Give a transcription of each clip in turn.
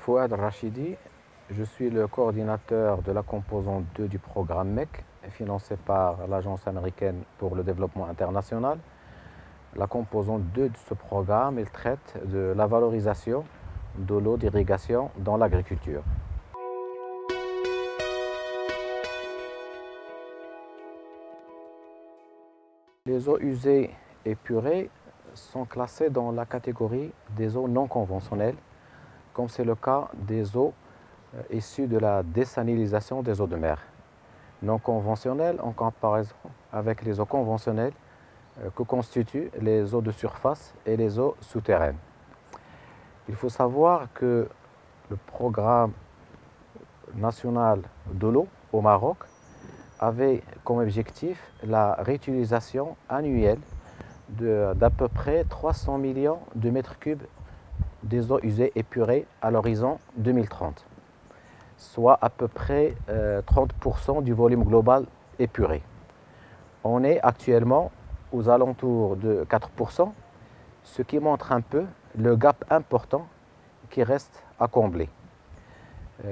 Fouad Rachidi, je suis le coordinateur de la composante 2 du programme MEC, financé par l'Agence américaine pour le développement international. La composante 2 de ce programme, elle traite de la valorisation de l'eau d'irrigation dans l'agriculture. Les eaux usées épurées sont classées dans la catégorie des eaux non conventionnelles, comme c'est le cas des eaux issues de la désalinisation des eaux de mer. Non conventionnelles en comparaison avec les eaux conventionnelles que constituent les eaux de surface et les eaux souterraines. Il faut savoir que le programme national de l'eau au Maroc avait comme objectif la réutilisation annuelle d'à peu près 300 millions de mètres cubes des eaux usées épurées à l'horizon 2030, soit à peu près 30% du volume global épuré. On est actuellement aux alentours de 4%, ce qui montre un peu le gap important qui reste à combler.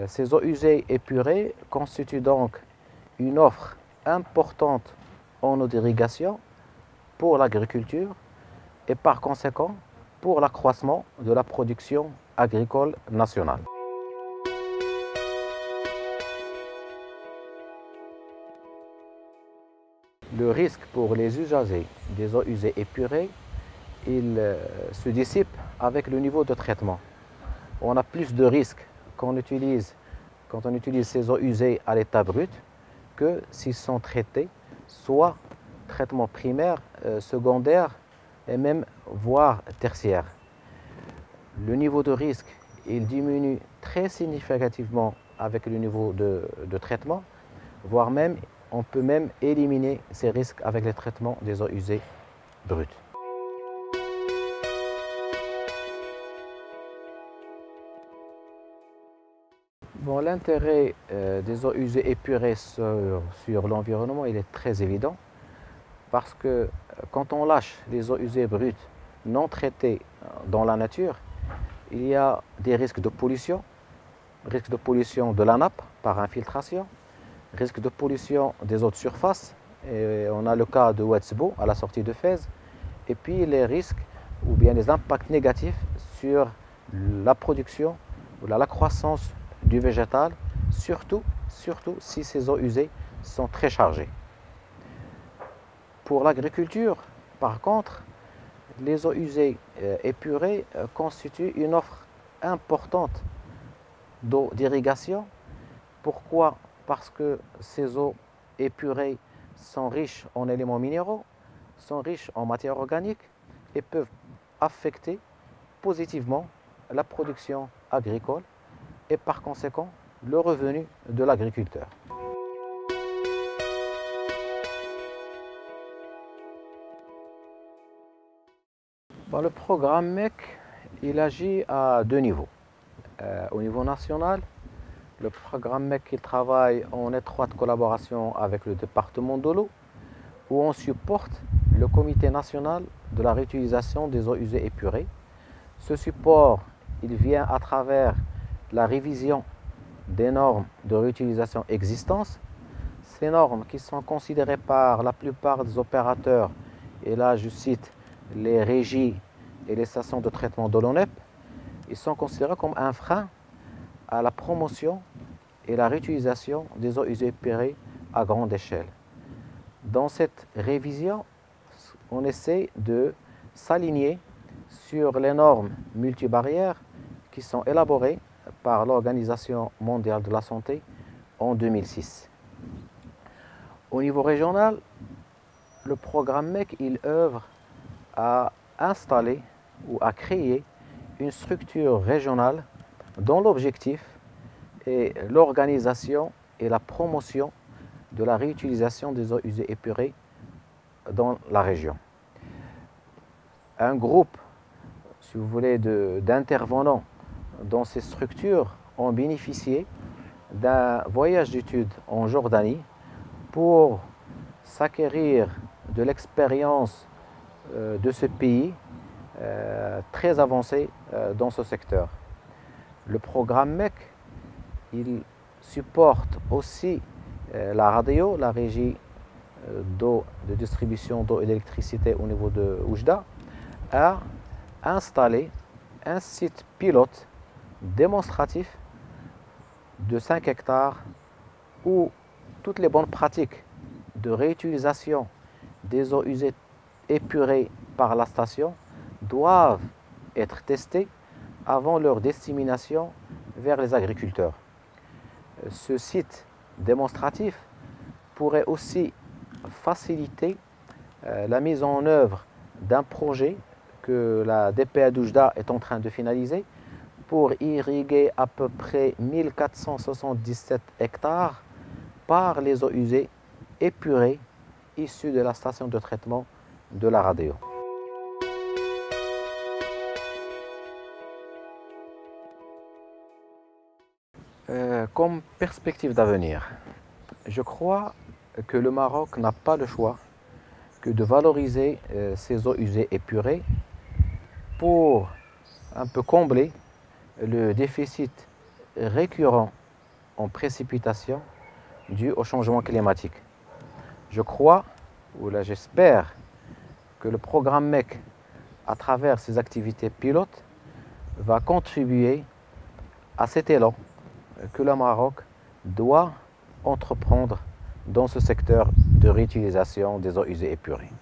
Ces eaux usées épurées constituent donc une offre importante en eau d'irrigation pour l'agriculture et par conséquent pour l'accroissement de la production agricole nationale. Le risque pour les usagers des eaux usées épurées, il se dissipe avec le niveau de traitement. On a plus de risques quand on utilise ces eaux usées à l'état brut que s'ils sont traités, soit traitement primaire, secondaire et même voire tertiaire. Le niveau de risque, il diminue très significativement avec le niveau de traitement, voire même on peut même éliminer ces risques avec les traitements des eaux usées brutes. Bon, l'intérêt des eaux usées épurées sur l'environnement, il est très évident parce que quand on lâche les eaux usées brutes non traitées dans la nature, il y a des risques de pollution de la nappe par infiltration, risque de pollution des eaux de surface, et on a le cas de Ouetzbo à la sortie de Fès, et puis les risques ou bien les impacts négatifs sur la production ou la croissance du végétal, surtout si ces eaux usées sont très chargées. Pour l'agriculture, par contre, les eaux usées épurées constituent une offre importante d'eau d'irrigation. Pourquoi? Parce que ces eaux épurées sont riches en éléments minéraux, sont riches en matière organique et peuvent affecter positivement la production agricole et par conséquent le revenu de l'agriculteur. Le programme MEC, il agit à deux niveaux. Au niveau national, le programme MEC il travaille en étroite collaboration avec le département de l'eau, où on supporte le comité national de la réutilisation des eaux usées épurées. Ce support, il vient à travers la révision des normes de réutilisation existantes. Ces normes qui sont considérées par la plupart des opérateurs, et là je cite les régies et les stations de traitement de l'ONEP, ils sont considérés comme un frein à la promotion et la réutilisation des eaux usées épurées à grande échelle. Dans cette révision, on essaie de s'aligner sur les normes multibarrières qui sont élaborées par l'Organisation mondiale de la santé en 2006. Au niveau régional, le programme MEC il œuvre à installer ou à créer une structure régionale dont l'objectif est l'organisation et la promotion de la réutilisation des eaux usées épurées dans la région. Un groupe, si vous voulez, d'intervenants dans ces structures ont bénéficié d'un voyage d'études en Jordanie pour s'acquérir de l'expérience de ce pays très avancé dans ce secteur. Le programme MEC, il supporte aussi la radio, la régie d'eau, de distribution d'eau et d'électricité au niveau de Oujda, a installé un site pilote démonstratif de 5 hectares où toutes les bonnes pratiques de réutilisation des eaux usées épurées par la station doivent être testées avant leur dissémination vers les agriculteurs. Ce site démonstratif pourrait aussi faciliter la mise en œuvre d'un projet que la DPA d'Oujda est en train de finaliser pour irriguer à peu près 1477 hectares par les eaux usées épurées issues de la station de traitement de la radio. Comme perspective d'avenir, je crois que le Maroc n'a pas le choix que de valoriser ces eaux usées épurées pour un peu combler le déficit récurrent en précipitation dû au changement climatique. Je crois, ou là j'espère, que le programme MEC, à travers ses activités pilotes, va contribuer à cet élan que le Maroc doit entreprendre dans ce secteur de réutilisation des eaux usées épurées.